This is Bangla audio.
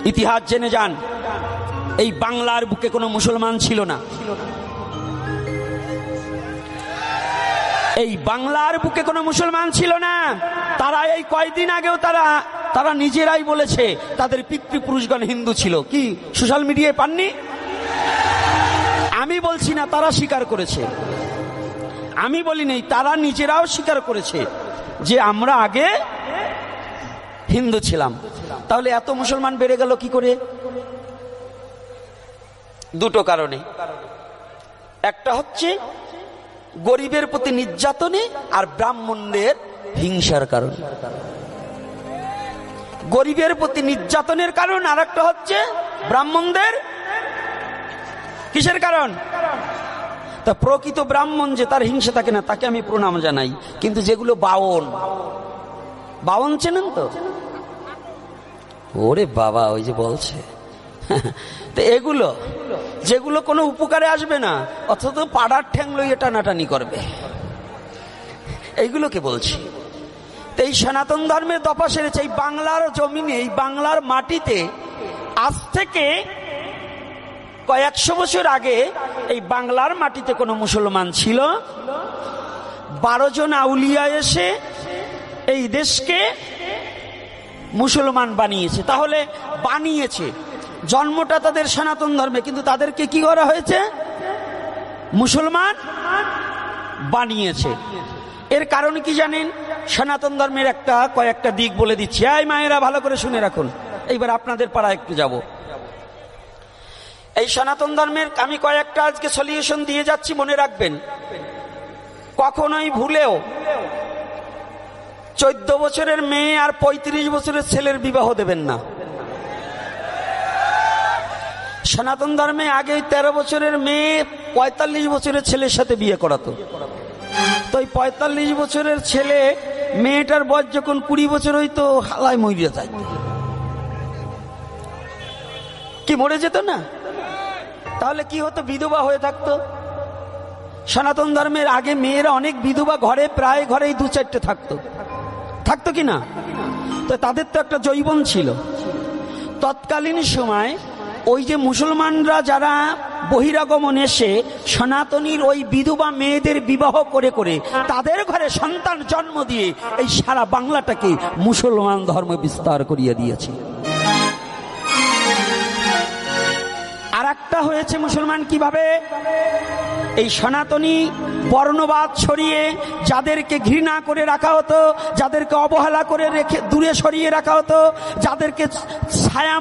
ইতিহাস জেনে যান, এই বাংলার বুকে কোনো মুসলমান ছিল না। এই বাংলার বুকে কোনো মুসলমান ছিল না। তারা এই কয়েকদিন আগেও তারা নিজেরাই বলেছে তাদের পিতৃপুরুষগণ হিন্দু ছিল। কি সোশ্যাল মিডিয়ায় পাননি? আমি বলছি না, তারা স্বীকার করেছে। আমি বলি নেই, তারা নিজেরাও স্বীকার করেছে যে আমরা আগে হিন্দু ছিলাম। তাহলে এত মুসলমান বেড়ে গেল কি করে? দুটো কারণে। একটা হচ্ছে গরিবের প্রতি নির্যাতনে আর ব্রাহ্মণদের হিংসার কারণে। গরিবের প্রতি নির্যাতনের কারণ, আর একটা হচ্ছে ব্রাহ্মণদের কিসের কারণ? তা প্রকৃত ব্রাহ্মণ যে তার হিংসা থাকে না, তাকে আমি প্রণাম জানাই। কিন্তু যেগুলো বাউন চেনেন তো? ওরে বাবা, ওই যে বলছে তো এগুলো যেগুলো কোনো উপকারে আসবে না, অথচ পাড়ার ঠ্যাং লইয়ে টানাটানি করবে, এইগুলোকে বলছি। তো এই সনাতন ধর্মের দফা সেরেছে এই বাংলার জমিনে, এই বাংলার মাটিতে। আজ থেকে কয়েকশো বছর আগে এই বাংলার মাটিতে কোনো মুসলমান ছিল। 12 জন আউলিয়া এসে এই দেশকে মুসলমান বানিয়েছে। তাহলে বানিয়েছে, জন্মটা তাদের সনাতন ধর্মে, কিন্তু তাদেরকে কি করা হয়েছে? মুসলমান বানিয়েছে। এর কারণ কি জানেন? সনাতন ধর্মের কয়েকটা দিক বলে দিচ্ছি। এই মায়েরা ভালো করে শুনে রাখুন। এইবার আপনাদের পাড়া একটু যাব। এই সনাতন ধর্মের আমি কয়েকটা আজকে সলিউশন দিয়ে যাচ্ছি, মনে রাখবেন। কখনোই ভুলেও 14 বছরের মেয়ে আর 35 বছরের ছেলের বিবাহ দেবেন না। সনাতন ধর্মে আগে 13 বছরের মেয়ে 45 বছরের ছেলের সাথে বিয়ে করাতো। তো এই 45 বছরের ছেলে, মেয়েটার বয়স যখন 20 বছর হইতো, হালায় মরিয়া যায়। কি মরে যেত না? তাহলে কি হতো? বিধবা হয়ে থাকতো। সনাতন ধর্মের আগে মেয়েরা অনেক বিধবা প্রায় ঘরেই 2-4টে থাকতো কি না? তো তাদের তো একটা যৌবন ছিল। তৎকালীন সময় ওই যে মুসলমানরা যারা বহিরাগমন এসে সনাতনীর ওই বিধবা মেয়েদের বিবাহ করে করে তাদের ঘরে সন্তান জন্ম দিয়ে এই সারা বাংলাটাকে মুসলমান ধর্ম বিস্তার করিয়ে দিয়েছে। আর একটা হয়েছে মুসলমান কিভাবে? এই সনাতনী বর্ণবাদ ছড়িয়ে যাদেরকে ঘৃণা করে রাখা হতো, যাদেরকে অবহেলা করে রেখে দূরে সরিয়ে রাখা হতো, যাদেরকে ছায়া